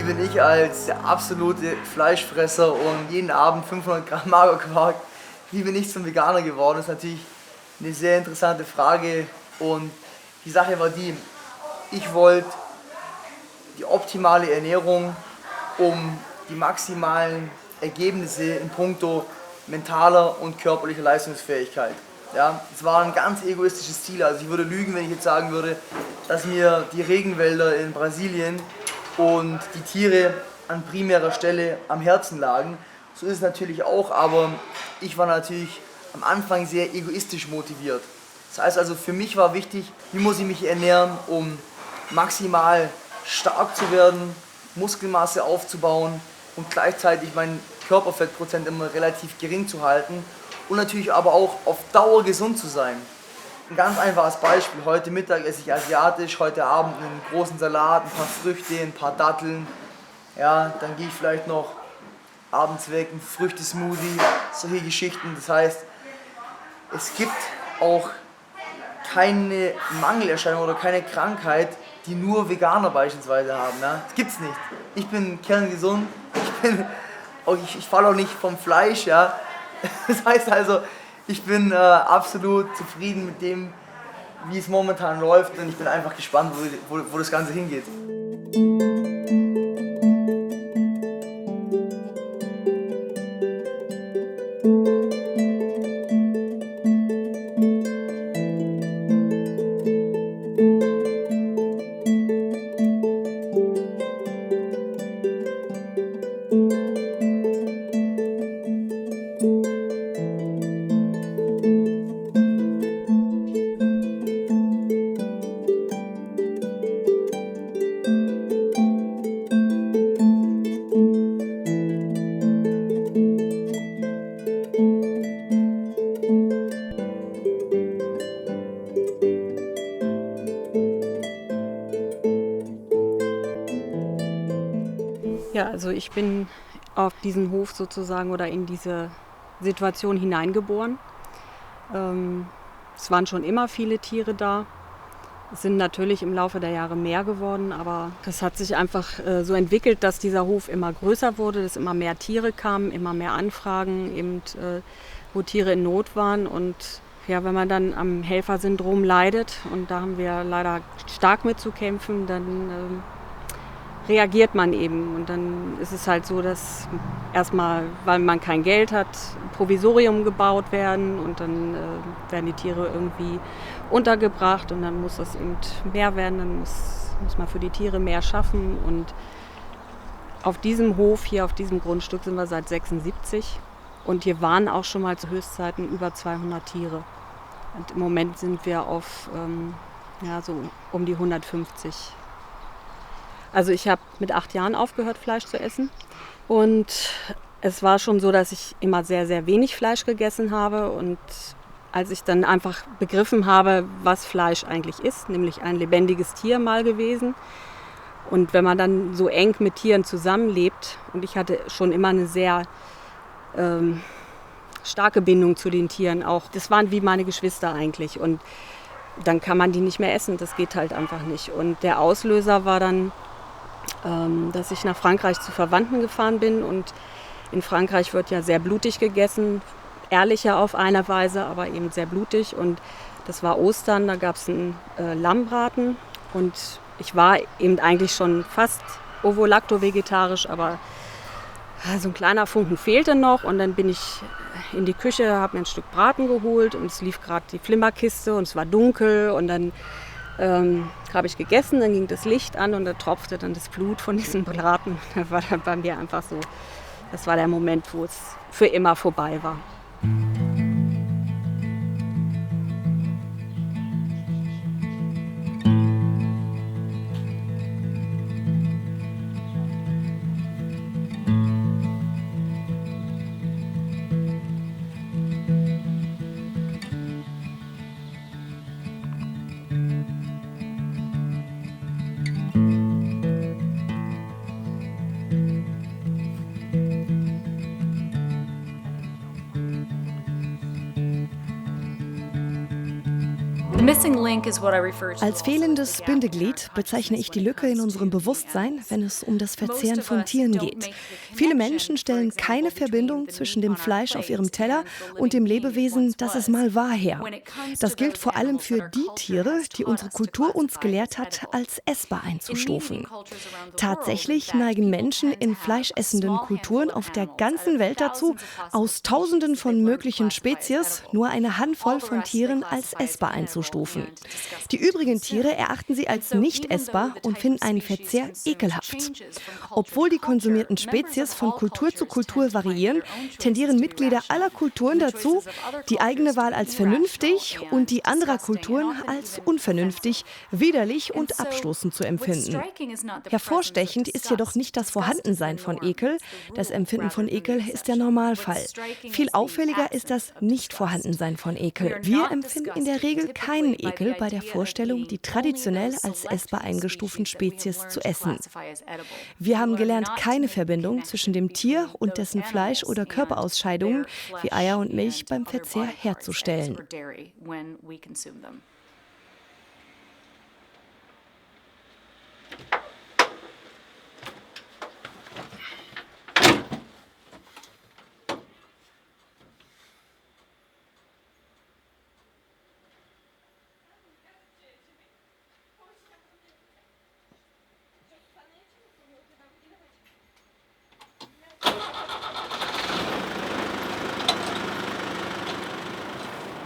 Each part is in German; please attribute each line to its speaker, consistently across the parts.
Speaker 1: wie bin ich als der absolute Fleischfresser und jeden Abend 500 Gramm Magerquark, wie bin ich zum Veganer geworden, ist natürlich eine sehr interessante Frage. Und die Sache war die, ich wollte die optimale Ernährung, um die maximalen Ergebnisse in puncto mentaler und körperlicher Leistungsfähigkeit. Ja, es war ein ganz egoistisches Ziel. Also ich würde lügen, wenn ich jetzt sagen würde, dass mir die Regenwälder in Brasilien und die Tiere an primärer Stelle am Herzen lagen. So ist es natürlich auch, aber ich war natürlich am Anfang sehr egoistisch motiviert. Das heißt also, für mich war wichtig, wie muss ich mich ernähren, um maximal stark zu werden, Muskelmasse aufzubauen und gleichzeitig meinen Körperfettprozent immer relativ gering zu halten und natürlich aber auch auf Dauer gesund zu sein. Ein ganz einfaches Beispiel, heute Mittag esse ich asiatisch, heute Abend einen großen Salat, ein paar Früchte, ein paar Datteln, ja, dann gehe ich vielleicht noch abends weg, ein Früchtesmoothie, solche Geschichten. Das heißt, es gibt auch keine Mangelerscheinung oder keine Krankheit, die nur Veganer beispielsweise haben. Ne? Das gibt's nicht. Ich bin kerngesund, ich falle auch nicht vom Fleisch. Ja? Das heißt also, ich bin absolut zufrieden mit dem, wie es momentan läuft und ich bin einfach gespannt, wo das Ganze hingeht.
Speaker 2: Ja, also ich bin auf diesen Hof sozusagen oder in diese Situation hineingeboren. Es waren schon immer viele Tiere da. Es sind natürlich im Laufe der Jahre mehr geworden, aber es hat sich einfach so entwickelt, dass dieser Hof immer größer wurde, dass immer mehr Tiere kamen, immer mehr Anfragen, eben, wo Tiere in Not waren. Und ja, wenn man dann am Helfersyndrom leidet, und da haben wir leider stark mit zu kämpfen, dann reagiert man eben. Und dann ist es halt so, dass erstmal, weil man kein Geld hat, Provisorium gebaut werden und dann werden die Tiere irgendwie untergebracht und dann muss das eben mehr werden, dann muss man für die Tiere mehr schaffen. Und auf diesem Hof hier, auf diesem Grundstück sind wir seit 1976 und hier waren auch schon mal zu Höchstzeiten über 200 Tiere. Und im Moment sind wir auf so um die 150. Also ich habe mit 8 Jahren aufgehört, Fleisch zu essen. Und es war schon so, dass ich immer sehr, sehr wenig Fleisch gegessen habe. Und als ich dann einfach begriffen habe, was Fleisch eigentlich ist, nämlich ein lebendiges Tier mal gewesen. Und wenn man dann so eng mit Tieren zusammenlebt, und ich hatte schon immer eine sehr starke Bindung zu den Tieren auch. Das waren wie meine Geschwister eigentlich. Und dann kann man die nicht mehr essen, das geht halt einfach nicht. Und der Auslöser war dann, dass ich nach Frankreich zu Verwandten gefahren bin und in Frankreich wird ja sehr blutig gegessen, ehrlicher auf eine Weise, aber eben sehr blutig und das war Ostern, da gab es einen Lammbraten und ich war eben eigentlich schon fast ovo-lacto-vegetarisch, aber so ein kleiner Funken fehlte noch und dann bin ich in die Küche, habe mir ein Stück Braten geholt und es lief gerade die Flimmerkiste und es war dunkel und dann habe ich gegessen, dann ging das Licht an und da tropfte dann das Blut von diesem Braten. Da war dann bei mir einfach so, das war der Moment, wo es für immer vorbei war.
Speaker 3: Als fehlendes Bindeglied bezeichne ich die Lücke in unserem Bewusstsein, wenn es um das Verzehren von Tieren geht. Viele Menschen stellen keine Verbindung zwischen dem Fleisch auf ihrem Teller und dem Lebewesen, das es mal war, her. Das gilt vor allem für die Tiere, die unsere Kultur uns gelehrt hat, als essbar einzustufen. Tatsächlich neigen Menschen in fleischessenden Kulturen auf der ganzen Welt dazu, aus Tausenden von möglichen Spezies nur eine Handvoll von Tieren als essbar einzustufen. Die übrigen Tiere erachten sie als nicht essbar und finden einen Verzehr ekelhaft. Obwohl die konsumierten Spezies von Kultur zu Kultur variieren, tendieren Mitglieder aller Kulturen dazu, die eigene Wahl als vernünftig und die anderer Kulturen als unvernünftig, widerlich und abstoßend zu empfinden. Hervorstechend ist jedoch nicht das Vorhandensein von Ekel. Das Empfinden von Ekel ist der Normalfall. Viel auffälliger ist das Nichtvorhandensein von Ekel. Wir empfinden in der Regel keinen Ekel bei der Vorstellung, die traditionell als essbar eingestuften Spezies zu essen. Wir haben gelernt, keine Verbindung zwischen dem Tier und dessen Fleisch oder Körperausscheidungen wie Eier und Milch beim Verzehr herzustellen.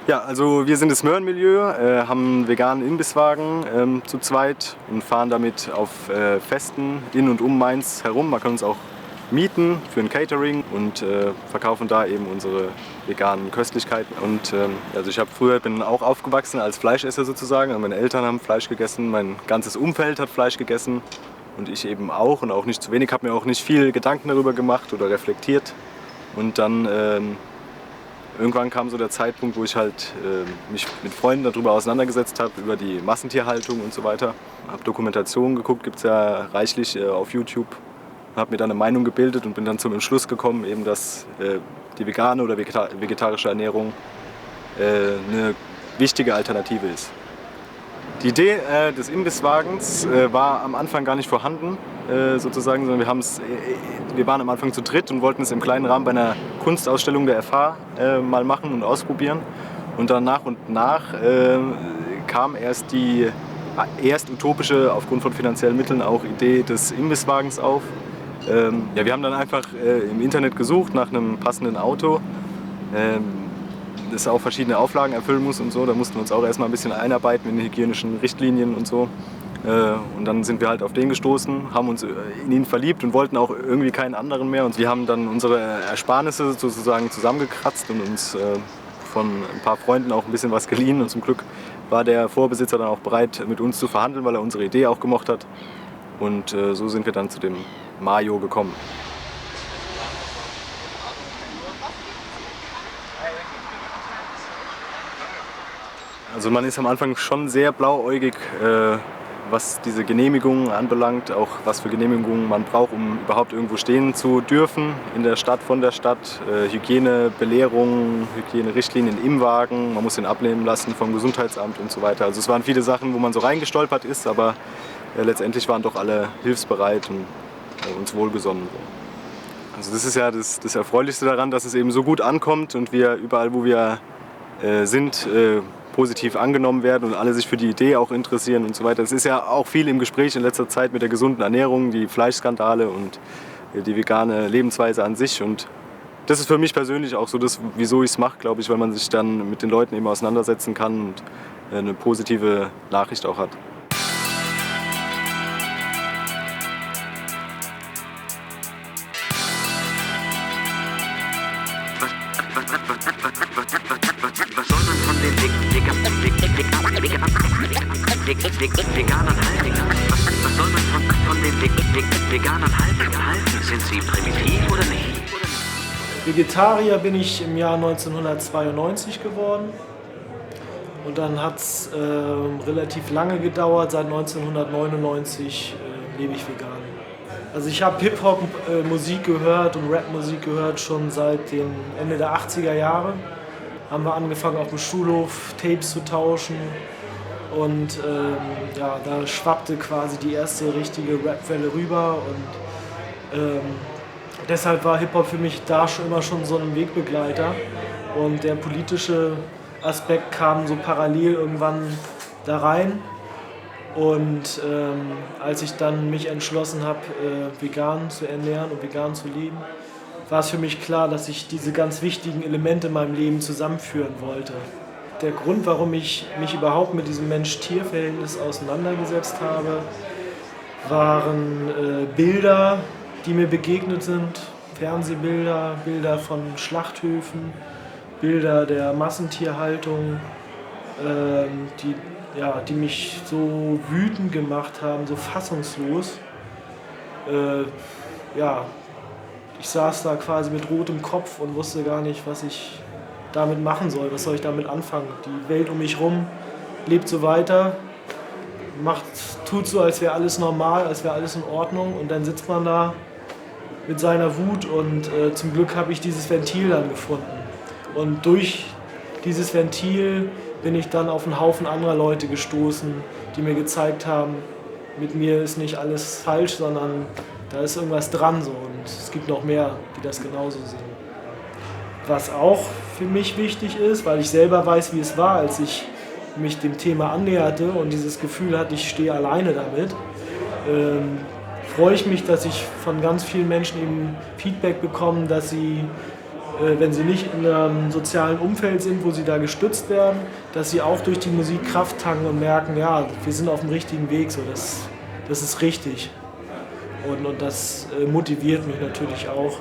Speaker 4: Ja, also wir sind das Möhrenmilieu, haben einen veganen Imbisswagen zu zweit und fahren damit auf Festen in und um Mainz herum. Man kann uns auch mieten für ein Catering und verkaufen da eben unsere veganen Köstlichkeiten. Und also bin auch aufgewachsen als Fleischesser sozusagen. Also meine Eltern haben Fleisch gegessen, mein ganzes Umfeld hat Fleisch gegessen und ich eben auch und auch nicht zu wenig. Habe mir auch nicht viel Gedanken darüber gemacht oder reflektiert. Und dann irgendwann kam so der Zeitpunkt, wo ich halt mich mit Freunden darüber auseinandergesetzt habe, über die Massentierhaltung und so weiter. Habe Dokumentationen geguckt, gibt es ja reichlich auf YouTube. Habe mir dann eine Meinung gebildet und bin dann zum Entschluss gekommen, eben, dass die vegane oder vegetarische Ernährung eine wichtige Alternative ist. Die Idee des Imbisswagens war am Anfang gar nicht vorhanden, sozusagen, sondern wir waren am Anfang zu dritt und wollten es im kleinen Rahmen bei einer Kunstausstellung der FH mal machen und ausprobieren. Und dann nach und nach kam erst die utopische, aufgrund von finanziellen Mitteln auch Idee des Imbisswagens auf. Wir haben dann einfach im Internet gesucht nach einem passenden Auto, das auch verschiedene Auflagen erfüllen muss und so. Da mussten wir uns auch erstmal ein bisschen einarbeiten in den hygienischen Richtlinien und so. Und dann sind wir halt auf den gestoßen, haben uns in ihn verliebt und wollten auch irgendwie keinen anderen mehr. Und wir haben dann unsere Ersparnisse sozusagen zusammengekratzt und uns von ein paar Freunden auch ein bisschen was geliehen. Und zum Glück war der Vorbesitzer dann auch bereit, mit uns zu verhandeln, weil er unsere Idee auch gemocht hat. Und so sind wir dann zu dem Mayo gekommen. Also man ist am Anfang schon sehr blauäugig, was diese Genehmigungen anbelangt, auch was für Genehmigungen man braucht, um überhaupt irgendwo stehen zu dürfen in der Stadt, von der Stadt. Hygienebelehrungen, Hygienerichtlinien im Wagen, man muss den abnehmen lassen vom Gesundheitsamt und so weiter. Also es waren viele Sachen, wo man so reingestolpert ist, aber letztendlich waren doch alle hilfsbereit und uns wohlgesonnen. Also das ist ja das Erfreulichste daran, dass es eben so gut ankommt und wir überall, wo wir sind, positiv angenommen werden und alle sich für die Idee auch interessieren und so weiter. Es ist ja auch viel im Gespräch in letzter Zeit mit der gesunden Ernährung, die Fleischskandale und die vegane Lebensweise an sich. Und das ist für mich persönlich auch so das, wieso ich es mache, glaube ich, weil man sich dann mit den Leuten eben auseinandersetzen kann und eine positive Nachricht auch hat.
Speaker 5: Veganern halten? Was soll man von den Veganern halten? Sind sie primitiv oder nicht?
Speaker 6: Vegetarier bin ich im Jahr 1992 geworden. Und dann hat es relativ lange gedauert. Seit 1999 lebe ich vegan. Also ich habe Hip-Hop-Musik gehört und Rap-Musik gehört schon seit dem Ende der 80er Jahre. Haben wir angefangen auf dem Schulhof Tapes zu tauschen. Und ja, da schwappte quasi die erste richtige Rap-Welle rüber und deshalb war Hip-Hop für mich da schon immer schon so ein Wegbegleiter und der politische Aspekt kam so parallel irgendwann da rein. Und als ich dann mich entschlossen habe, vegan zu ernähren und vegan zu leben, war es für mich klar, dass ich diese ganz wichtigen Elemente in meinem Leben zusammenführen wollte. Der Grund, warum ich mich überhaupt mit diesem Mensch-Tier-Verhältnis auseinandergesetzt habe, waren Bilder, die mir begegnet sind, Fernsehbilder, Bilder von Schlachthöfen, Bilder der Massentierhaltung, die mich so wütend gemacht haben, so fassungslos. Ich saß da quasi mit rotem Kopf und wusste gar nicht, was ich damit machen soll. Was soll ich damit anfangen? Die Welt um mich rum lebt so weiter, tut so, als wäre alles normal, als wäre alles in Ordnung und dann sitzt man da mit seiner Wut und zum Glück habe ich dieses Ventil dann gefunden. Und durch dieses Ventil bin ich dann auf einen Haufen anderer Leute gestoßen, die mir gezeigt haben, mit mir ist nicht alles falsch, sondern da ist irgendwas dran so und es gibt noch mehr, die das genauso sehen. Was auch für mich wichtig ist, weil ich selber weiß, wie es war, als ich mich dem Thema annäherte und dieses Gefühl hatte, ich stehe alleine damit, freue ich mich, dass ich von ganz vielen Menschen eben Feedback bekomme, dass sie, wenn sie nicht in einem sozialen Umfeld sind, wo sie da gestützt werden, dass sie auch durch die Musik Kraft tanken und merken, ja, wir sind auf dem richtigen Weg, so, das ist richtig. Und das motiviert mich natürlich auch,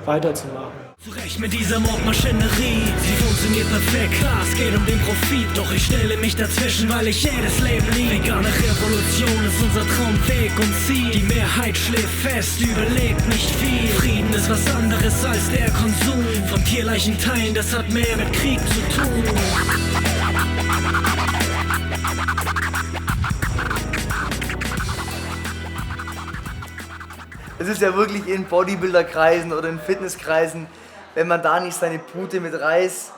Speaker 6: weiterzumachen.
Speaker 7: Zurecht mit dieser Mordmaschinerie, sie funktioniert perfekt, klar, es geht um den Profit, doch ich stelle mich dazwischen, weil ich jedes Leben liebe. Vegane Revolution ist unser Traumweg und Ziel, die Mehrheit schläft fest, überlebt nicht viel. Frieden ist was anderes als der Konsum von tierleichen Teilen, das hat mehr mit Krieg zu tun.
Speaker 1: Es ist ja wirklich in Bodybuilder-Kreisen oder in Fitnesskreisen, wenn man da nicht seine Pute mit Reis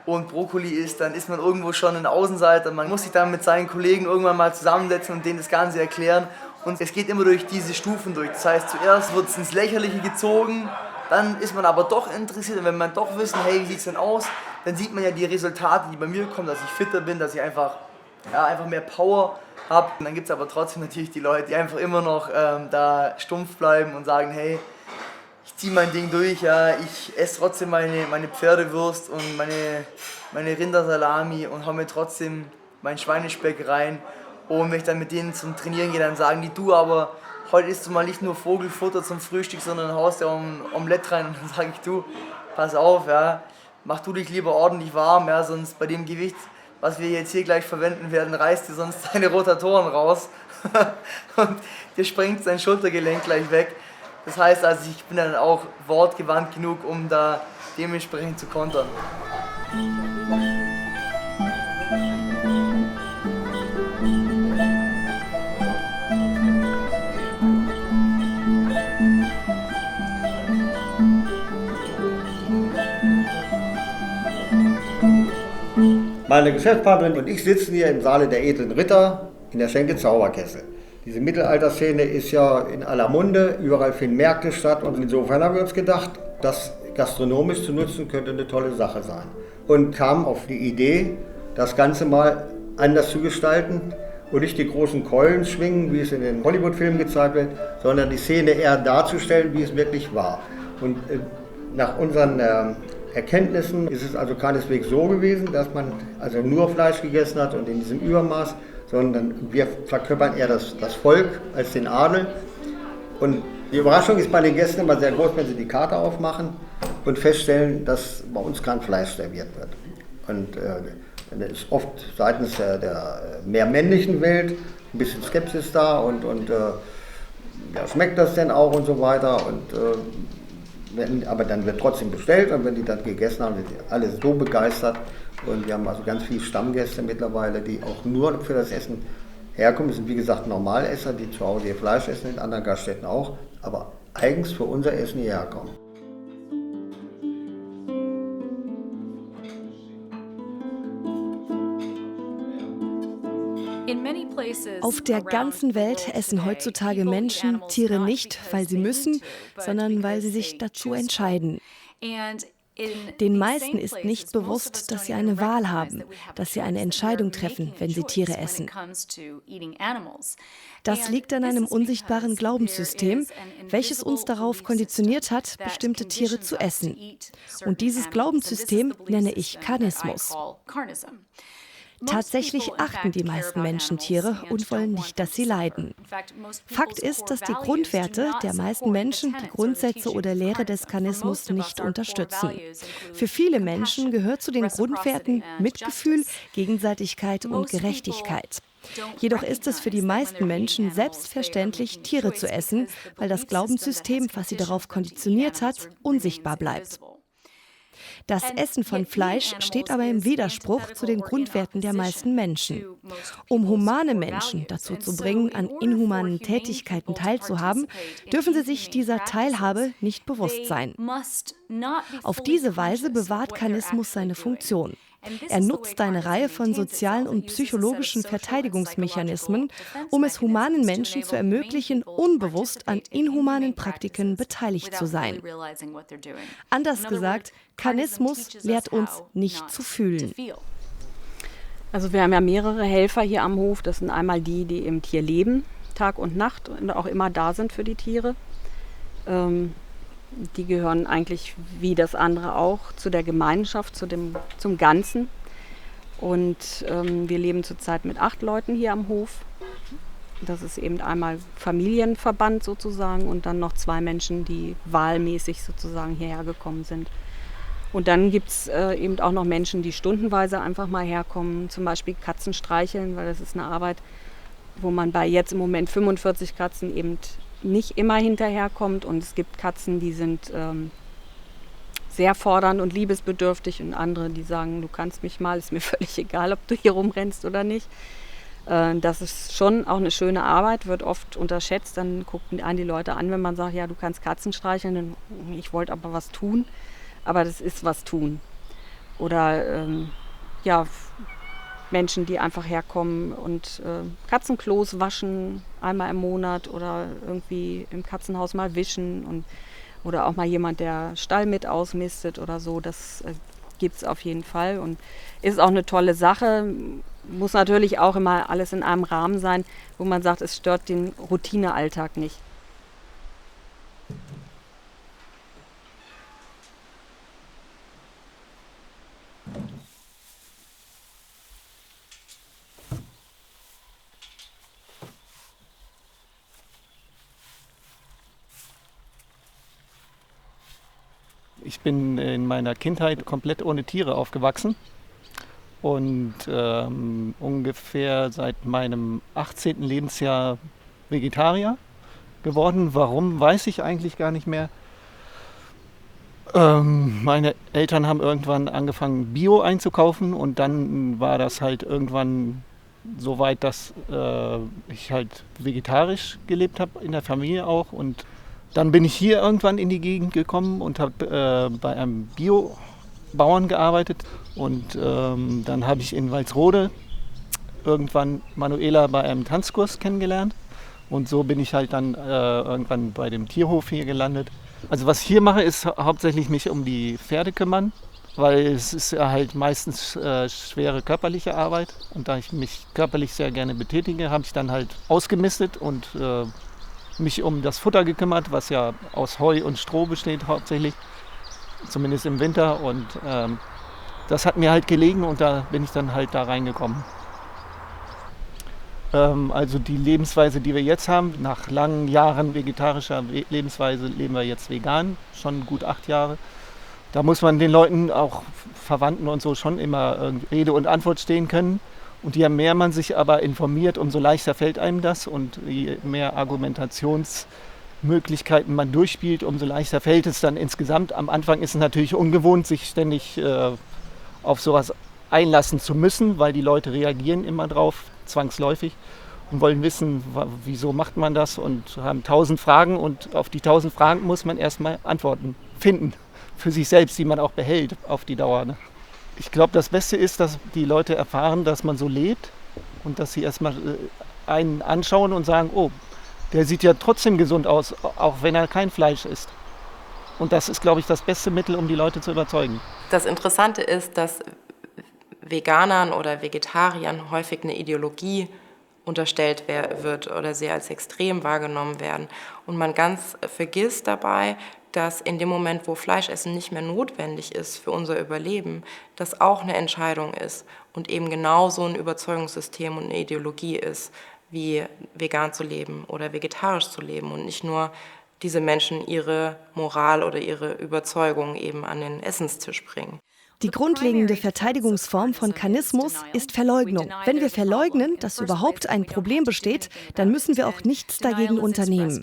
Speaker 1: und Brokkoli isst, dann ist man irgendwo schon ein Außenseiter. Man muss sich dann mit seinen Kollegen irgendwann mal zusammensetzen und denen das Ganze erklären. Und es geht immer durch diese Stufen durch. Das heißt, zuerst wird es ins Lächerliche gezogen, dann ist man aber doch interessiert. Und wenn man doch wissen, hey, wie sieht es denn aus, dann sieht man ja die Resultate, die bei mir kommen, dass ich fitter bin, dass ich einfach mehr Power habe. Und dann gibt es aber trotzdem natürlich die Leute, die einfach immer noch da stumpf bleiben und sagen, hey, ich ziehe mein Ding durch, ja, ich esse trotzdem meine Pferdewurst und meine Rindersalami und hau mir trotzdem meinen Schweinespeck rein. Und wenn ich dann mit denen zum Trainieren gehe, dann sagen die, du, aber heute isst du mal nicht nur Vogelfutter zum Frühstück, sondern haust ja ein Omelett rein. Und dann sage ich, du, pass auf, ja, mach du dich lieber ordentlich warm, ja, sonst bei dem Gewicht, was wir jetzt hier gleich verwenden werden, reißt dir sonst deine Rotatoren raus und dir sprengt dein Schultergelenk gleich weg. Das heißt also, ich bin dann auch wortgewandt genug, um da dementsprechend zu kontern.
Speaker 8: Meine Geschäftspartnerin und ich sitzen hier im Saale der edlen Ritter in der Schenke Zauberkessel. Diese Mittelalterszene ist ja in aller Munde, überall finden Märkte statt und insofern haben wir uns gedacht, das gastronomisch zu nutzen könnte eine tolle Sache sein. Und kamen auf die Idee, das Ganze mal anders zu gestalten und nicht die großen Keulen schwingen, wie es in den Hollywood-Filmen gezeigt wird, sondern die Szene eher darzustellen, wie es wirklich war. Und nach unseren Erkenntnissen ist es also keineswegs so gewesen, dass man also nur Fleisch gegessen hat und in diesem Übermaß, sondern wir verkörpern eher das Volk als den Adel. Und die Überraschung ist bei den Gästen immer sehr groß, wenn sie die Karte aufmachen und feststellen, dass bei uns kein Fleisch serviert wird. Und da ist oft seitens der mehr männlichen Welt ein bisschen Skepsis da und ja, schmeckt das denn auch und so weiter. Aber dann wird trotzdem bestellt und wenn die dann gegessen haben, sind die alle so begeistert. Und wir haben also ganz viele Stammgäste mittlerweile, die auch nur für das Essen herkommen. Das sind wie gesagt Normalesser, die zu Hause ihr Fleisch essen, in anderen Gaststätten auch, aber eigens für unser Essen hierher kommen.
Speaker 3: Auf der ganzen Welt essen heutzutage Menschen Tiere nicht, weil sie müssen, sondern weil sie sich dazu entscheiden. Den meisten ist nicht bewusst, dass sie eine Wahl haben, dass sie eine Entscheidung treffen, wenn sie Tiere essen. Das liegt an einem unsichtbaren Glaubenssystem, welches uns darauf konditioniert hat, bestimmte Tiere zu essen. Und dieses Glaubenssystem nenne ich Karnismus. Tatsächlich achten die meisten Menschen Tiere und wollen nicht, dass sie leiden. Fakt ist, dass die Grundwerte der meisten Menschen die Grundsätze oder Lehre des Karnismus nicht unterstützen. Für viele Menschen gehört zu den Grundwerten Mitgefühl, Gegenseitigkeit und Gerechtigkeit. Jedoch ist es für die meisten Menschen selbstverständlich, Tiere zu essen, weil das Glaubenssystem, was sie darauf konditioniert hat, unsichtbar bleibt. Das Essen von Fleisch steht aber im Widerspruch zu den Grundwerten der meisten Menschen. Um humane Menschen dazu zu bringen, an inhumanen Tätigkeiten teilzuhaben, dürfen sie sich dieser Teilhabe nicht bewusst sein. Auf diese Weise bewahrt Karnismus seine Funktion. Er nutzt eine Reihe von sozialen und psychologischen Verteidigungsmechanismen, um es humanen Menschen zu ermöglichen, unbewusst an inhumanen Praktiken beteiligt zu sein. Anders gesagt, Karnismus lehrt uns, nicht zu fühlen.
Speaker 2: Also wir haben ja mehrere Helfer hier am Hof. Das sind einmal die, die im Tier leben, Tag und Nacht und auch immer da sind für die Tiere. Die gehören eigentlich wie das andere auch zu der Gemeinschaft, zum Ganzen. Und wir leben zurzeit mit 8 Leuten hier am Hof. Das ist eben einmal Familienverband sozusagen und dann noch 2 Menschen, die wahlmäßig sozusagen hierher gekommen sind. Und dann gibt es eben auch noch Menschen, die stundenweise einfach mal herkommen, zum Beispiel Katzen streicheln, weil das ist eine Arbeit, wo man bei jetzt im Moment 45 Katzen eben nicht immer hinterherkommt. Und es gibt Katzen, die sind sehr fordernd und liebesbedürftig und andere, die sagen, du kannst mich mal, ist mir völlig egal, ob du hier rumrennst oder nicht. Das ist schon auch eine schöne Arbeit, wird oft unterschätzt. Dann gucken einen die Leute an, wenn man sagt, ja, du kannst Katzen streicheln, dann, ich wollte aber was tun. Aber das ist was tun. Oder ja, Menschen, die einfach herkommen und Katzenklos waschen einmal im Monat oder irgendwie im Katzenhaus mal wischen oder auch mal jemand, der Stall mit ausmistet oder so. Das gibt es auf jeden Fall und ist auch eine tolle Sache. Muss natürlich auch immer alles in einem Rahmen sein, wo man sagt, es stört den Routinealltag nicht.
Speaker 9: Ich bin in meiner Kindheit komplett ohne Tiere aufgewachsen und ungefähr seit meinem 18. Lebensjahr Vegetarier geworden. Warum, weiß ich eigentlich gar nicht mehr. Meine Eltern haben irgendwann angefangen, Bio einzukaufen und dann war das halt irgendwann so weit, dass ich halt vegetarisch gelebt habe, in der Familie auch. Und dann bin ich hier irgendwann in die Gegend gekommen und habe bei einem Biobauern gearbeitet. Und dann habe ich in Walsrode irgendwann Manuela bei einem Tanzkurs kennengelernt. Und so bin ich halt dann irgendwann bei dem Tierhof hier gelandet. Also was ich hier mache, ist hauptsächlich mich um die Pferde kümmern, weil es ist ja halt meistens schwere körperliche Arbeit. Und da ich mich körperlich sehr gerne betätige, habe ich dann halt ausgemistet und mich um das Futter gekümmert, was ja aus Heu und Stroh besteht hauptsächlich, zumindest im Winter. Und das hat mir halt gelegen und da bin ich dann halt da reingekommen. Also die Lebensweise, die wir jetzt haben, nach langen Jahren vegetarischer Lebensweise leben wir jetzt vegan, schon gut 8 Jahre. Da muss man den Leuten, auch Verwandten und so, schon immer Rede und Antwort stehen können. Und je mehr man sich aber informiert, umso leichter fällt einem das. Und je mehr Argumentationsmöglichkeiten man durchspielt, umso leichter fällt es dann insgesamt. Am Anfang ist es natürlich ungewohnt, sich ständig auf sowas einlassen zu müssen, weil die Leute reagieren immer drauf, zwangsläufig, und wollen wissen, wieso macht man das, und haben 1000 Fragen, und auf die 1000 Fragen muss man erstmal Antworten finden, für sich selbst, die man auch behält auf die Dauer. Ne? Ich glaube, das Beste ist, dass die Leute erfahren, dass man so lebt und dass sie erstmal einen anschauen und sagen, oh, der sieht ja trotzdem gesund aus, auch wenn er kein Fleisch isst. Und das ist, glaube ich, das beste Mittel, um die Leute zu überzeugen.
Speaker 10: Das Interessante ist, dass Veganern oder Vegetariern häufig eine Ideologie unterstellt wird oder sehr als extrem wahrgenommen werden. Und man ganz vergisst dabei, dass in dem Moment, wo Fleischessen nicht mehr notwendig ist für unser Überleben, das auch eine Entscheidung ist und eben genauso ein Überzeugungssystem und eine Ideologie ist, wie vegan zu leben oder vegetarisch zu leben und nicht nur diese Menschen ihre Moral oder ihre Überzeugung eben an den Essenstisch bringen.
Speaker 3: Die grundlegende Verteidigungsform von Kanismus ist Verleugnung. Wenn wir verleugnen, dass überhaupt ein Problem besteht, dann müssen wir auch nichts dagegen unternehmen.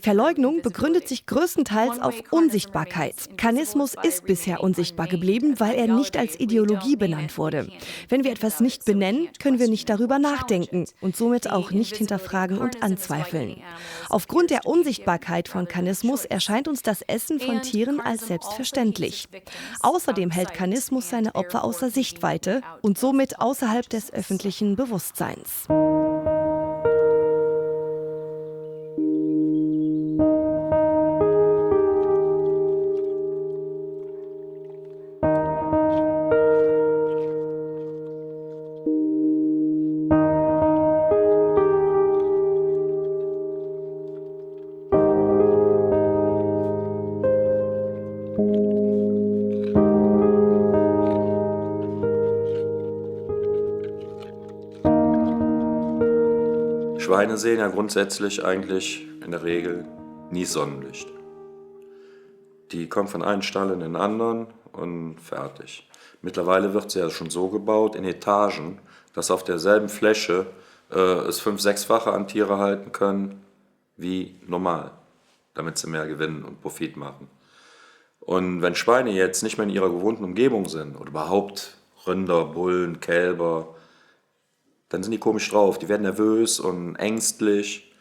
Speaker 3: Verleugnung begründet sich größtenteils auf Unsichtbarkeit. Kanismus ist bisher unsichtbar geblieben, weil er nicht als Ideologie benannt wurde. Wenn wir etwas nicht benennen, können wir nicht darüber nachdenken und somit auch nicht hinterfragen und anzweifeln. Aufgrund der Unsichtbarkeit von Kanismus erscheint uns das Essen von Tieren als selbstverständlich. Außerdem hält Kanismus seine Opfer außer Sichtweite und somit außerhalb des öffentlichen Bewusstseins.
Speaker 11: Schweine sehen ja grundsätzlich eigentlich in der Regel nie Sonnenlicht. Die kommen von einem Stall in den anderen und fertig. Mittlerweile wird sie ja schon so gebaut in Etagen, dass auf derselben Fläche es 5-, 6-fache an Tiere halten können wie normal, damit sie mehr gewinnen und Profit machen. Und wenn Schweine jetzt nicht mehr in ihrer gewohnten Umgebung sind oder überhaupt Rinder, Bullen, Kälber, dann sind die komisch drauf, die werden nervös und ängstlich.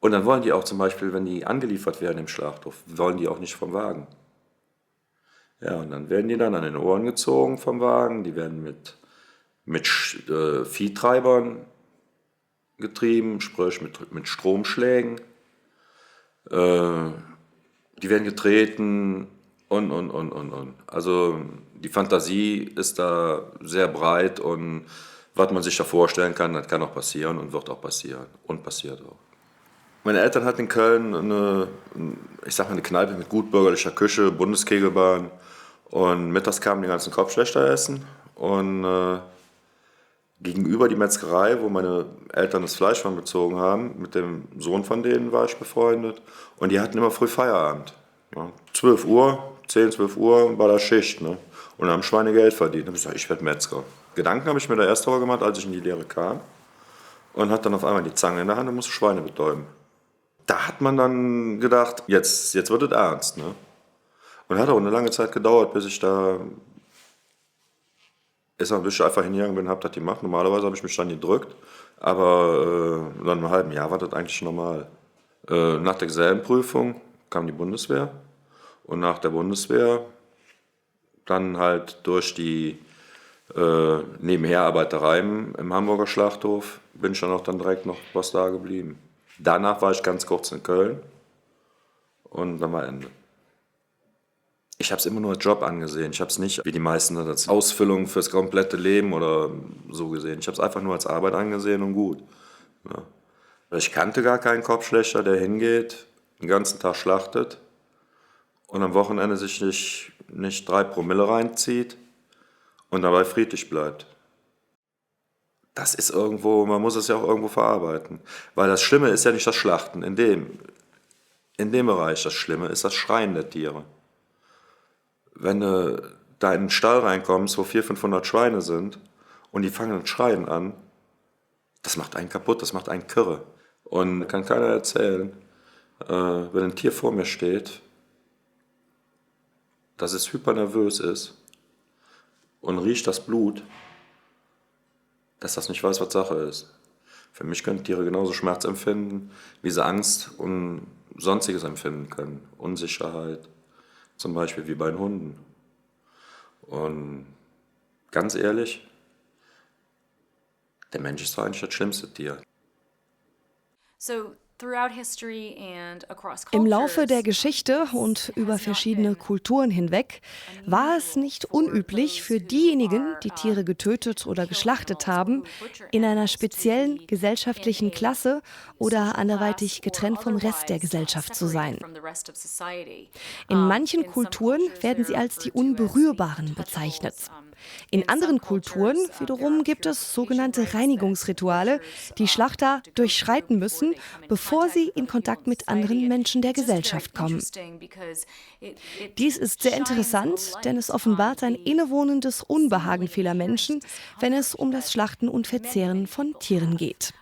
Speaker 11: Und dann wollen die auch zum Beispiel, wenn die angeliefert werden im Schlachthof, wollen die auch nicht vom Wagen. Ja, und dann werden die dann an den Ohren gezogen vom Wagen, die werden mit Viehtreibern getrieben, sprich mit Stromschlägen. Die werden getreten und. Also die Fantasie ist da sehr breit und was man sich da vorstellen kann, das kann auch passieren und wird auch passieren und passiert auch. Meine Eltern hatten in Köln eine Kneipe mit gut bürgerlicher Küche, Bundeskegelbahn und mittags kamen die ganzen Kopfschlächter essen und gegenüber die Metzgerei, wo meine Eltern das Fleisch von gezogen haben, mit dem Sohn von denen war ich befreundet und die hatten immer früh Feierabend. Ja, 12 Uhr, 10, 12 Uhr war da Schicht, ne? Und haben Schweine Geld verdient. Dann habe ich gesagt, ich werde Metzger. Gedanken habe ich mir da erst darüber gemacht, als ich in die Lehre kam und hatte dann auf einmal die Zange in der Hand und musste Schweine betäuben. Da hat man dann gedacht, jetzt wird es ernst. Ne? Und hat auch eine lange Zeit gedauert, bis ich da einfach hingegangen bin und habe das gemacht. Normalerweise habe ich mich dann gedrückt, aber nach einem halben Jahr war das eigentlich normal. Nach der Gesellenprüfung kam die Bundeswehr und nach der Bundeswehr dann halt durch die Nebenherarbeitereien im Hamburger Schlachthof bin ich dann auch direkt noch was da geblieben. Danach war ich ganz kurz in Köln und dann war Ende. Ich habe es immer nur als Job angesehen. Ich habe es nicht, wie die meisten, als Ausfüllung fürs komplette Leben oder so gesehen. Ich habe es einfach nur als Arbeit angesehen und gut. Ja. Ich kannte gar keinen Kopfschlächter, der hingeht, den ganzen Tag schlachtet und am Wochenende sich nicht 3 Promille reinzieht und dabei friedlich bleibt. Das ist irgendwo, man muss es ja auch irgendwo verarbeiten. Weil das Schlimme ist ja nicht das Schlachten. In dem Bereich das Schlimme ist das Schreien der Tiere. Wenn du da in einen Stall reinkommst, wo 400, 500 Schweine sind und die fangen an Schreien an, das macht einen kaputt, das macht einen kirre. Und kann keiner erzählen, wenn ein Tier vor mir steht, dass es hypernervös ist und riecht das Blut, dass das nicht weiß, was Sache ist. Für mich können Tiere genauso Schmerz empfinden, wie sie Angst und Sonstiges empfinden können. Unsicherheit, zum Beispiel wie bei den Hunden. Und ganz ehrlich, der Mensch ist doch eigentlich das schlimmste Tier.
Speaker 3: Im Laufe der Geschichte und über verschiedene Kulturen hinweg war es nicht unüblich für diejenigen, die Tiere getötet oder geschlachtet haben, in einer speziellen gesellschaftlichen Klasse oder anderweitig getrennt vom Rest der Gesellschaft zu sein. In manchen Kulturen werden sie als die Unberührbaren bezeichnet. In anderen Kulturen wiederum gibt es sogenannte Reinigungsrituale, die Schlachter durchschreiten müssen, bevor sie in Kontakt mit anderen Menschen der Gesellschaft kommen. Dies ist sehr interessant, denn es offenbart ein innewohnendes Unbehagen vieler Menschen, wenn es um das Schlachten und Verzehren von Tieren geht.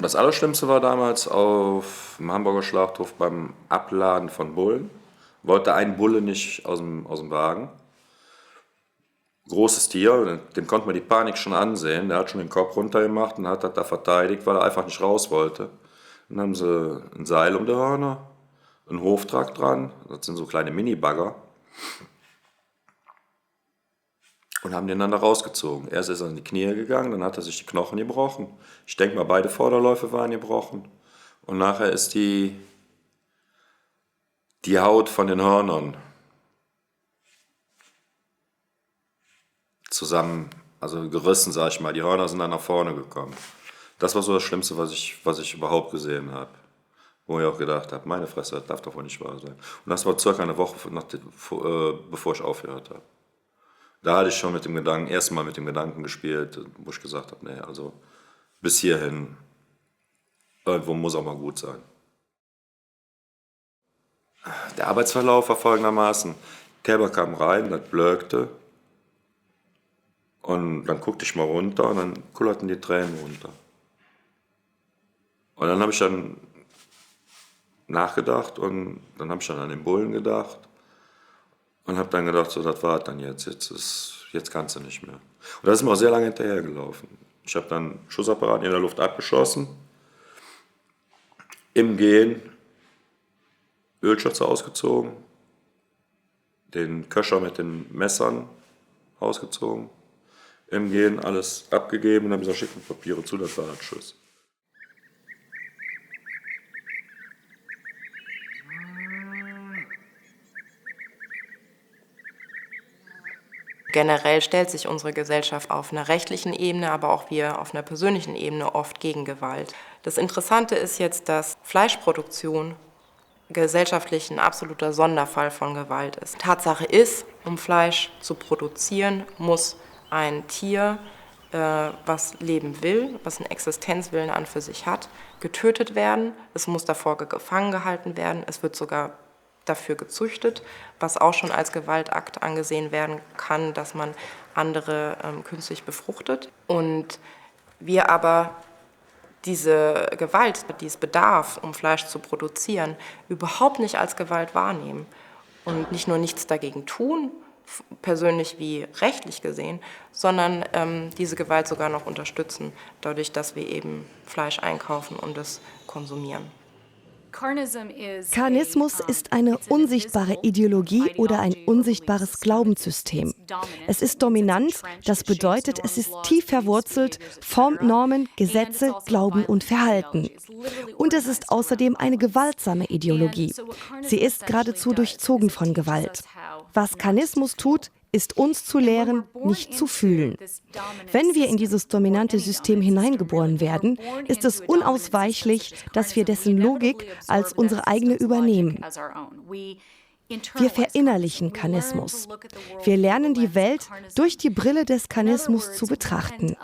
Speaker 11: Das Allerschlimmste war damals auf dem Hamburger Schlachthof beim Abladen von Bullen. Wollte ein Bulle nicht aus dem Wagen. Großes Tier, dem konnte man die Panik schon ansehen. Der hat schon den Kopf runtergemacht und hat das da verteidigt, weil er einfach nicht raus wollte. Dann haben sie ein Seil um die Hörner, einen Hoftrakt dran, das sind so kleine Mini-Bagger. Und haben den dann da rausgezogen. Erst ist er in die Knie gegangen, dann hat er sich die Knochen gebrochen. Ich denke mal, beide Vorderläufe waren gebrochen. Und nachher ist die Haut von den Hörnern zusammen, also gerissen, sag ich mal. Die Hörner sind dann nach vorne gekommen. Das war so das Schlimmste, was ich überhaupt gesehen habe. Wo ich auch gedacht habe, meine Fresse, das darf doch wohl nicht wahr sein. Und das war circa eine Woche, bevor ich aufgehört habe. Da hatte ich schon erstmal mit dem Gedanken gespielt, wo ich gesagt habe, nee, also bis hierhin, irgendwo muss auch mal gut sein. Der Arbeitsverlauf war folgendermaßen: Kälber kam rein, das blökte und dann guckte ich mal runter und dann kullerten die Tränen runter. Und dann habe ich dann nachgedacht und dann habe ich dann an den Bullen gedacht. Und habe dann gedacht, so, das war dann jetzt kannst du nicht mehr. Und das ist mir auch sehr lange hinterhergelaufen. Ich habe dann Schussapparat in der Luft abgeschossen, im Gehen Ölschürze ausgezogen, den Köcher mit den Messern ausgezogen, im Gehen alles abgegeben und dann gesagt, schickt mir Papiere zu, das war ein Schuss.
Speaker 10: Generell stellt sich unsere Gesellschaft auf einer rechtlichen Ebene, aber auch wir auf einer persönlichen Ebene oft gegen Gewalt. Das Interessante ist jetzt, dass Fleischproduktion gesellschaftlich ein absoluter Sonderfall von Gewalt ist. Tatsache ist, um Fleisch zu produzieren, muss ein Tier, was leben will, was einen Existenzwillen an für sich hat, getötet werden. Es muss davor gefangen gehalten werden. Es wird sogar dafür gezüchtet, was auch schon als Gewaltakt angesehen werden kann, dass man andere künstlich befruchtet. Und wir aber diese Gewalt, die es bedarf, um Fleisch zu produzieren, überhaupt nicht als Gewalt wahrnehmen und nicht nur nichts dagegen tun, persönlich wie rechtlich gesehen, sondern diese Gewalt sogar noch unterstützen, dadurch, dass wir eben Fleisch einkaufen und es konsumieren.
Speaker 3: Karnismus ist eine unsichtbare Ideologie oder ein unsichtbares Glaubenssystem. Es ist dominant, das bedeutet, es ist tief verwurzelt, formt Normen, Gesetze, Glauben und Verhalten. Und es ist außerdem eine gewaltsame Ideologie. Sie ist geradezu durchzogen von Gewalt. Was Karnismus tut, ist uns zu lehren, nicht zu fühlen. Wenn wir in dieses dominante System hineingeboren werden, ist es unausweichlich, dass wir dessen Logik als unsere eigene übernehmen. Wir verinnerlichen Karnismus. Wir lernen die Welt durch die Brille des Karnismus zu betrachten.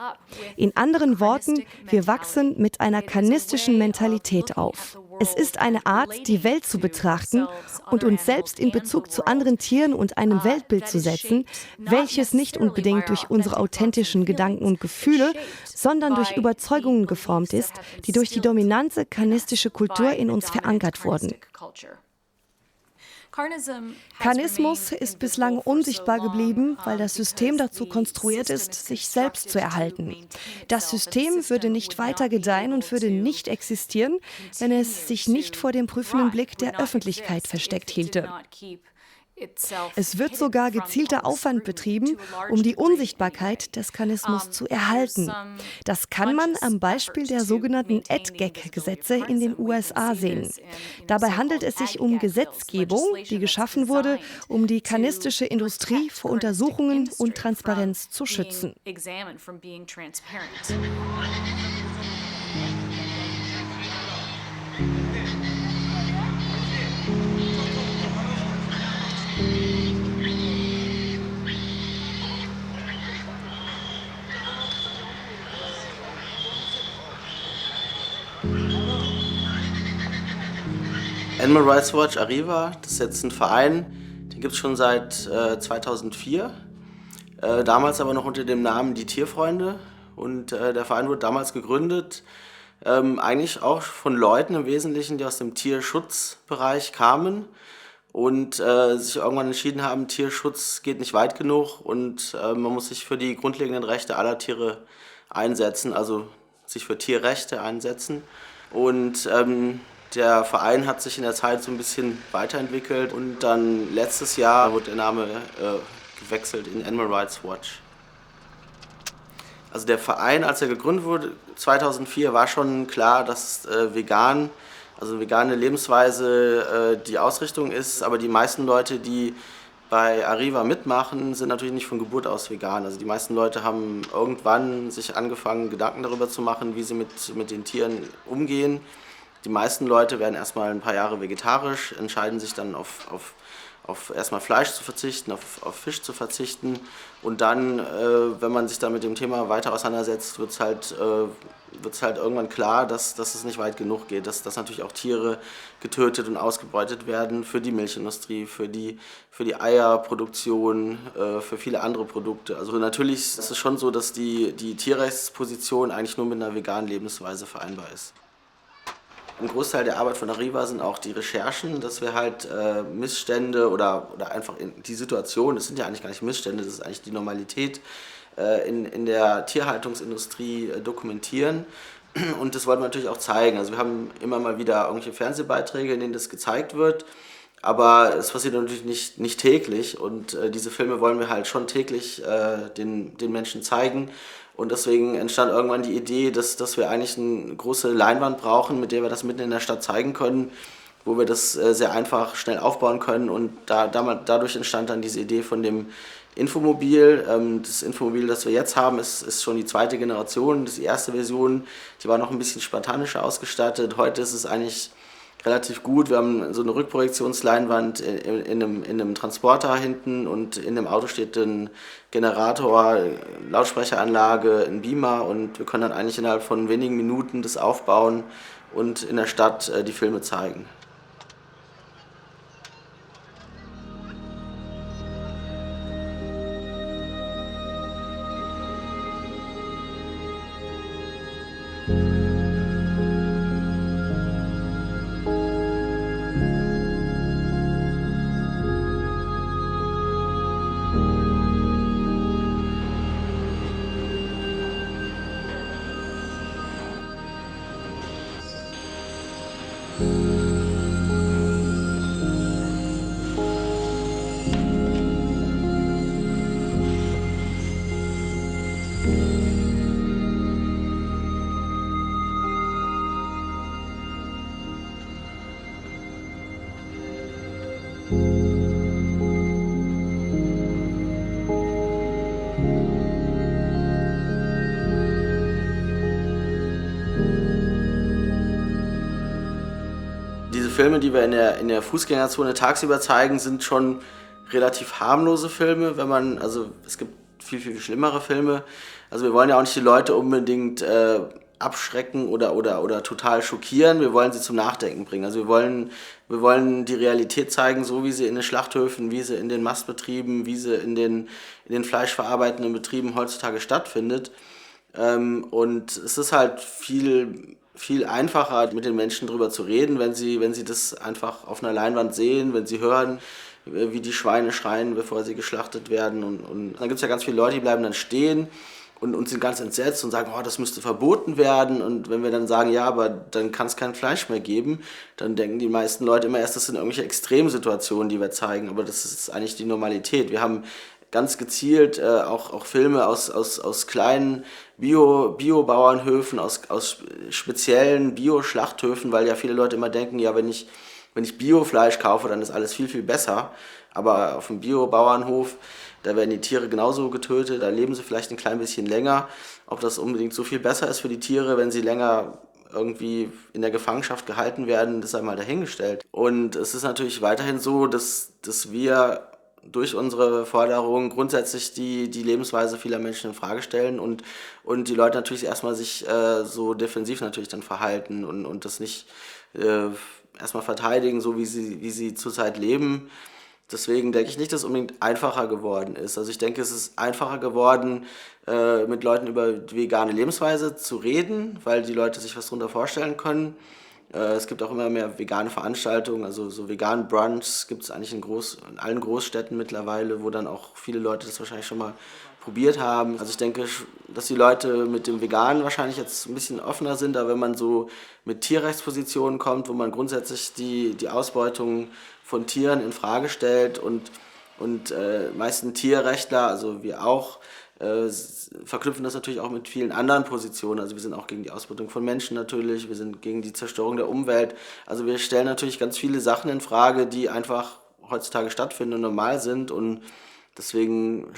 Speaker 3: In anderen Worten, wir wachsen mit einer karnistischen Mentalität auf. Es ist eine Art, die Welt zu betrachten und uns selbst in Bezug zu anderen Tieren und einem Weltbild zu setzen, welches nicht unbedingt durch unsere authentischen Gedanken und Gefühle, sondern durch Überzeugungen geformt ist, die durch die dominante karnistische Kultur in uns verankert wurden. Karnismus ist bislang unsichtbar geblieben, weil das System dazu konstruiert ist, sich selbst zu erhalten. Das System würde nicht weiter gedeihen und würde nicht existieren, wenn es sich nicht vor dem prüfenden Blick der Öffentlichkeit versteckt hielte. Es wird sogar gezielter Aufwand betrieben, um die Unsichtbarkeit des Kanismus zu erhalten. Das kann man am Beispiel der sogenannten ADGAG-Gesetze in den USA sehen. Dabei handelt es sich um Gesetzgebung, die geschaffen wurde, um die kanistische Industrie vor Untersuchungen und Transparenz zu schützen.
Speaker 12: Animal Rights Watch Arriva, das ist jetzt ein Verein, den gibt es schon seit 2004. Damals aber noch unter dem Namen Die Tierfreunde. Und der Verein wurde damals gegründet, eigentlich auch von Leuten im Wesentlichen, die aus dem Tierschutzbereich kamen und sich irgendwann entschieden haben, Tierschutz geht nicht weit genug und man muss sich für die grundlegenden Rechte aller Tiere einsetzen, also sich für Tierrechte einsetzen. Und der Verein hat sich in der Zeit so ein bisschen weiterentwickelt und dann letztes Jahr wurde der Name gewechselt in Animal Rights Watch. Also der Verein, als er gegründet wurde, 2004, war schon klar, dass vegan, also vegane Lebensweise die Ausrichtung ist, aber die meisten Leute, die bei Arriva mitmachen, sind natürlich nicht von Geburt aus vegan. Also die meisten Leute haben irgendwann sich angefangen, Gedanken darüber zu machen, wie sie mit den Tieren umgehen. Die meisten Leute werden erstmal ein paar Jahre vegetarisch, entscheiden sich dann auf erstmal Fleisch zu verzichten, auf Fisch zu verzichten. Und dann, wenn man sich dann mit dem Thema weiter auseinandersetzt, wird es halt irgendwann klar, dass es nicht weit genug geht, dass natürlich auch Tiere getötet und ausgebeutet werden für die Milchindustrie, für die Eierproduktion, für viele andere Produkte. Also natürlich ist es schon so, dass die Tierrechtsposition eigentlich nur mit einer veganen Lebensweise vereinbar ist. Ein Großteil der Arbeit von Arriva sind auch die Recherchen, dass wir halt Missstände oder einfach die Situation, das sind ja eigentlich gar nicht Missstände, das ist eigentlich die Normalität in der Tierhaltungsindustrie dokumentieren. Und das wollten wir natürlich auch zeigen. Also wir haben immer mal wieder irgendwelche Fernsehbeiträge, in denen das gezeigt wird, aber es passiert natürlich nicht täglich und diese Filme wollen wir halt schon täglich den Menschen zeigen. Und deswegen entstand irgendwann die Idee, dass wir eigentlich eine große Leinwand brauchen, mit der wir das mitten in der Stadt zeigen können, wo wir das sehr einfach schnell aufbauen können. Und dadurch entstand dann diese Idee von dem Infomobil. Das Infomobil, das wir jetzt haben, ist schon die zweite Generation. Das ist die erste Version, die war noch ein bisschen spartanischer ausgestattet. Heute ist es eigentlich relativ gut. Wir haben so eine Rückprojektionsleinwand in einem Transporter hinten und in dem Auto steht ein Generator, Lautsprecheranlage, ein Beamer und wir können dann eigentlich innerhalb von wenigen Minuten das aufbauen und in der Stadt die Filme zeigen. Diese Filme, die wir in der Fußgängerzone tagsüber zeigen, sind schon relativ harmlose Filme, also es gibt viel, viel schlimmere Filme. Also wir wollen ja auch nicht die Leute unbedingt abschrecken oder total schockieren, wir wollen sie zum Nachdenken bringen. Also wir wollen die Realität zeigen, so wie sie in den Schlachthöfen, wie sie in den Mastbetrieben, wie sie in den fleischverarbeitenden Betrieben heutzutage stattfindet. Und es ist halt viel einfacher, mit den Menschen drüber zu reden, wenn sie das einfach auf einer Leinwand sehen, wenn sie hören, wie die Schweine schreien, bevor sie geschlachtet werden. Und dann gibt es ja ganz viele Leute, die bleiben dann stehen und sind ganz entsetzt und sagen, oh, das müsste verboten werden. Und wenn wir dann sagen, ja, aber dann kann es kein Fleisch mehr geben, dann denken die meisten Leute immer erst, das sind irgendwelche Extremsituationen, die wir zeigen. Aber das ist eigentlich die Normalität. Wir haben ganz gezielt auch Filme aus kleinen Bio-Bauernhöfen, aus speziellen Bio-Schlachthöfen, weil ja viele Leute immer denken, ja, wenn ich Biofleisch kaufe, dann ist alles viel, viel besser. Aber auf dem Bio-Bauernhof, da werden die Tiere genauso getötet, da leben sie vielleicht ein klein bisschen länger. Ob das unbedingt so viel besser ist für die Tiere, wenn sie länger irgendwie in der Gefangenschaft gehalten werden, das sei mal dahingestellt. Und es ist natürlich weiterhin so, dass wir durch unsere Forderungen grundsätzlich die Lebensweise vieler Menschen in Frage stellen und die Leute natürlich erstmal sich so defensiv natürlich dann verhalten und das nicht erstmal verteidigen, so wie sie zurzeit leben. Deswegen denke ich nicht, dass es unbedingt einfacher geworden ist. Also ich denke, es ist einfacher geworden, mit Leuten über die vegane Lebensweise zu reden, weil die Leute sich was darunter vorstellen können. Es gibt auch immer mehr vegane Veranstaltungen, also so veganen Brunchs gibt es eigentlich in allen Großstädten mittlerweile, wo dann auch viele Leute das wahrscheinlich schon mal probiert haben. Also ich denke, dass die Leute mit dem Veganen wahrscheinlich jetzt ein bisschen offener sind, aber wenn man so mit Tierrechtspositionen kommt, wo man grundsätzlich die Ausbeutung von Tieren in Frage stellt und meisten Tierrechtler, also wir auch, verknüpfen das natürlich auch mit vielen anderen Positionen. Also wir sind auch gegen die Ausbeutung von Menschen natürlich, wir sind gegen die Zerstörung der Umwelt. Also wir stellen natürlich ganz viele Sachen in Frage, die einfach heutzutage stattfinden und normal sind. Und deswegen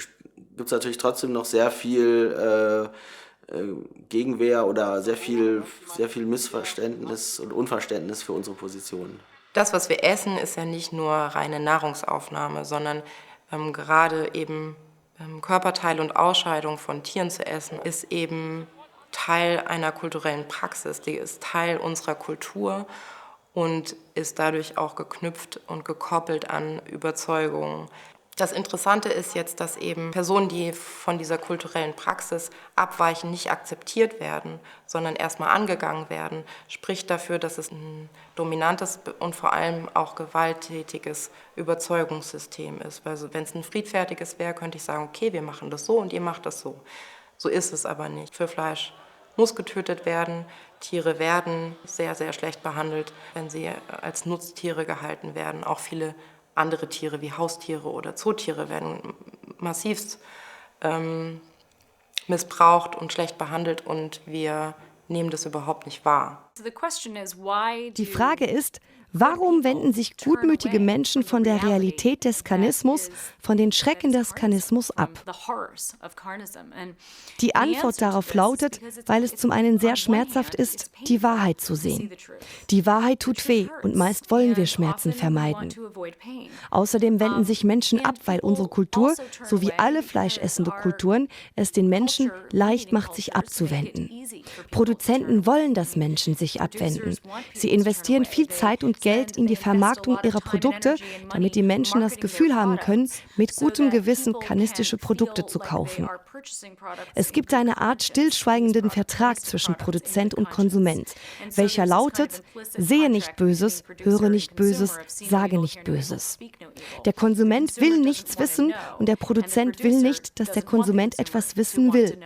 Speaker 12: gibt es natürlich trotzdem noch sehr viel Gegenwehr oder sehr viel Missverständnis und Unverständnis für unsere Position.
Speaker 10: Das, was wir essen, ist ja nicht nur reine Nahrungsaufnahme, sondern gerade eben Körperteile und Ausscheidung von Tieren zu essen, ist eben Teil einer kulturellen Praxis. Die ist Teil unserer Kultur und ist dadurch auch geknüpft und gekoppelt an Überzeugungen. Das Interessante ist jetzt, dass eben Personen, die von dieser kulturellen Praxis abweichen, nicht akzeptiert werden, sondern erstmal angegangen werden, spricht dafür, dass es ein dominantes und vor allem auch gewalttätiges Überzeugungssystem ist. Also wenn es ein friedfertiges wäre, könnte ich sagen, okay, wir machen das so und ihr macht das so. So ist es aber nicht. Für Fleisch muss getötet werden. Tiere werden sehr, sehr schlecht behandelt, wenn sie als Nutztiere gehalten werden. Auch viele andere Tiere wie Haustiere oder Zootiere werden massivst missbraucht und schlecht behandelt und wir nehmen das überhaupt nicht wahr.
Speaker 3: Die Frage ist, warum wenden sich gutmütige Menschen von der Realität des Karnismus, von den Schrecken des Karnismus ab? Die Antwort darauf lautet, weil es zum einen sehr schmerzhaft ist, die Wahrheit zu sehen. Die Wahrheit tut weh und meist wollen wir Schmerzen vermeiden. Außerdem wenden sich Menschen ab, weil unsere Kultur, so wie alle fleischessende Kulturen, es den Menschen leicht macht, sich abzuwenden. Produzenten wollen, dass Menschen sich abwenden. Sie investieren viel Zeit und Geld in die Vermarktung ihrer Produkte, damit die Menschen das Gefühl haben können, mit gutem Gewissen karnistische Produkte zu kaufen. Es gibt eine Art stillschweigenden Vertrag zwischen Produzent und Konsument, welcher lautet: Sehe nicht Böses, höre nicht Böses, sage nicht Böses. Der Konsument will nichts wissen und der Produzent will nicht, dass der Konsument etwas wissen will.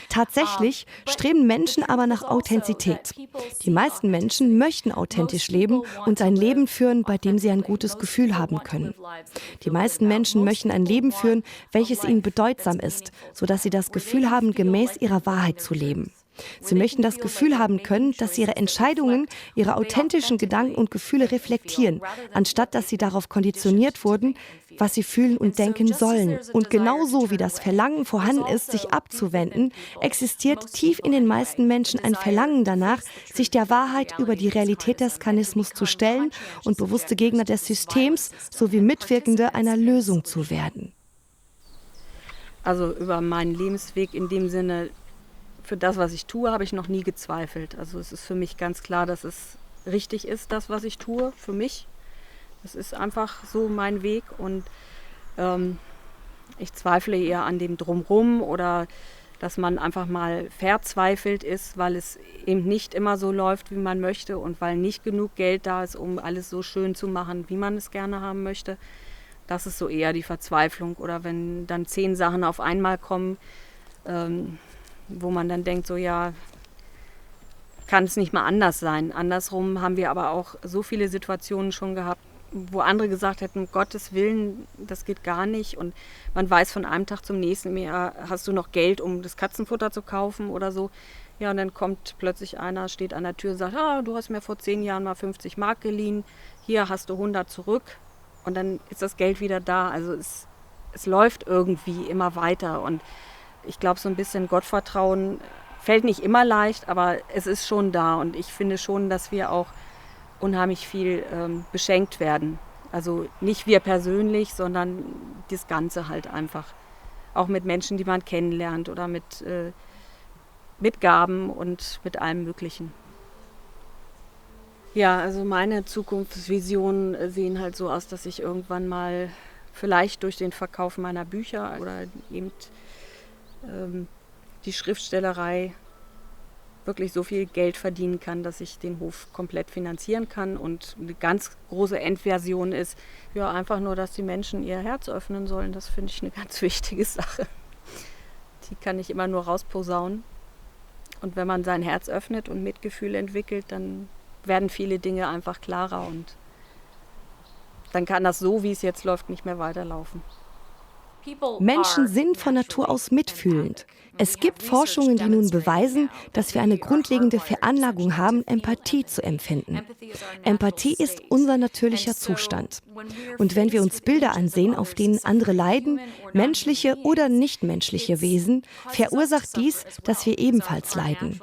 Speaker 3: Tatsächlich streben Menschen aber nach Authentizität. Die meisten Menschen möchten authentisch leben und ein Leben führen, bei dem sie ein gutes Gefühl haben können. Die meisten Menschen möchten ein Leben führen, welches ihnen bedeutsam ist, sodass sie das Gefühl haben, gemäß ihrer Wahrheit zu leben. Sie möchten das Gefühl haben können, dass ihre Entscheidungen ihre authentischen Gedanken und Gefühle reflektieren, anstatt dass sie darauf konditioniert wurden, was sie fühlen und denken sollen. Und genauso wie das Verlangen vorhanden ist, sich abzuwenden, existiert tief in den meisten Menschen ein Verlangen danach, sich der Wahrheit über die Realität des Karnismus zu stellen und bewusste Gegner des Systems sowie Mitwirkende einer Lösung zu werden.
Speaker 2: Also über meinen Lebensweg in dem Sinne, für das, was ich tue, habe ich noch nie gezweifelt. Also es ist für mich ganz klar, dass es richtig ist, das, was ich tue, für mich. Das ist einfach so mein Weg und ich zweifle eher an dem Drumrum oder dass man einfach mal verzweifelt ist, weil es eben nicht immer so läuft, wie man möchte und weil nicht genug Geld da ist, um alles so schön zu machen, wie man es gerne haben möchte. Das ist so eher die Verzweiflung. Oder wenn dann 10 Sachen auf einmal kommen, wo man dann denkt, so ja, kann es nicht mal anders sein. Andersrum haben wir aber auch so viele Situationen schon gehabt, wo andere gesagt hätten, um Gottes Willen, das geht gar nicht. Und man weiß von einem Tag zum nächsten mehr, hast du noch Geld, um das Katzenfutter zu kaufen oder so. Ja, und dann kommt plötzlich einer, steht an der Tür und sagt, du hast mir vor 10 Jahren mal 50 Mark geliehen, hier hast du 100 zurück. Und dann ist das Geld wieder da. Also es läuft irgendwie immer weiter. Und ich glaube, so ein bisschen Gottvertrauen fällt nicht immer leicht, aber es ist schon da. Und ich finde schon, dass wir auch unheimlich viel beschenkt werden. Also nicht wir persönlich, sondern das Ganze halt einfach. Auch mit Menschen, die man kennenlernt oder mit Gaben und mit allem Möglichen. Ja, also meine Zukunftsvisionen sehen halt so aus, dass ich irgendwann mal vielleicht durch den Verkauf meiner Bücher oder eben die Schriftstellerei wirklich so viel Geld verdienen kann, dass ich den Hof komplett finanzieren kann. Und eine ganz große Endversion ist ja einfach nur, dass die Menschen ihr Herz öffnen sollen. Das finde ich eine ganz wichtige Sache. Die kann ich immer nur rausposaunen. Und wenn man sein Herz öffnet und Mitgefühl entwickelt, dann werden viele Dinge einfach klarer und dann kann das so, wie es jetzt läuft, nicht mehr weiterlaufen.
Speaker 3: Menschen sind von Natur aus mitfühlend. Es gibt Forschungen, die nun beweisen, dass wir eine grundlegende Veranlagung haben, Empathie zu empfinden. Empathie ist unser natürlicher Zustand. Und wenn wir uns Bilder ansehen, auf denen andere leiden, menschliche oder nichtmenschliche Wesen, verursacht dies, dass wir ebenfalls leiden.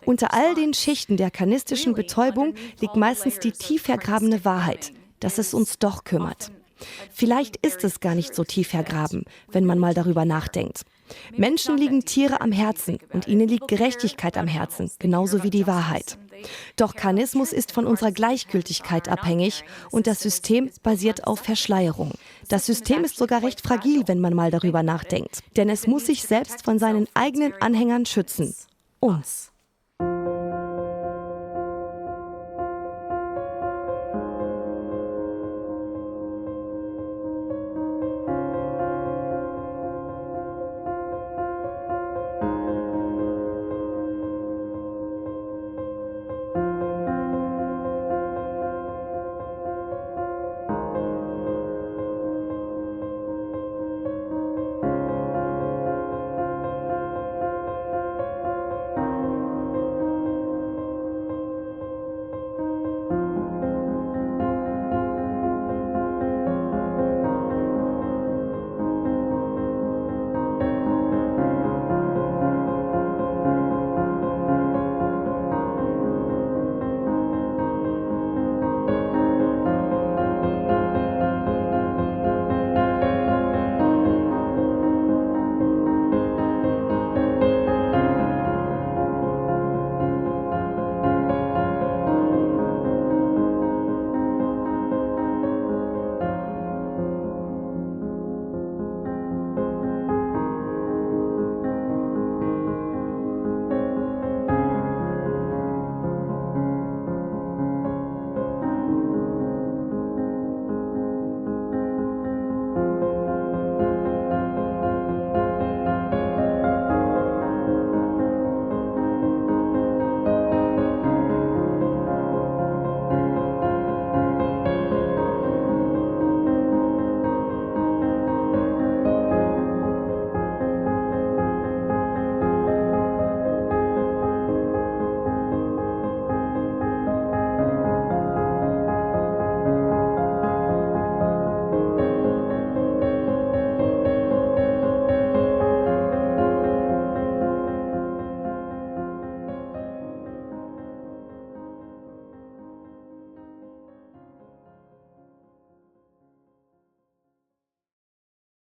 Speaker 3: Unter all den Schichten der kanistischen Betäubung liegt meistens die tief vergrabene Wahrheit, dass es uns doch kümmert. Vielleicht ist es gar nicht so tief vergraben, wenn man mal darüber nachdenkt. Menschen liegen Tiere am Herzen und ihnen liegt Gerechtigkeit am Herzen, genauso wie die Wahrheit. Doch Kanismus ist von unserer Gleichgültigkeit abhängig und das System basiert auf Verschleierung. Das System ist sogar recht fragil, wenn man mal darüber nachdenkt, denn es muss sich selbst von seinen eigenen Anhängern schützen. Uns.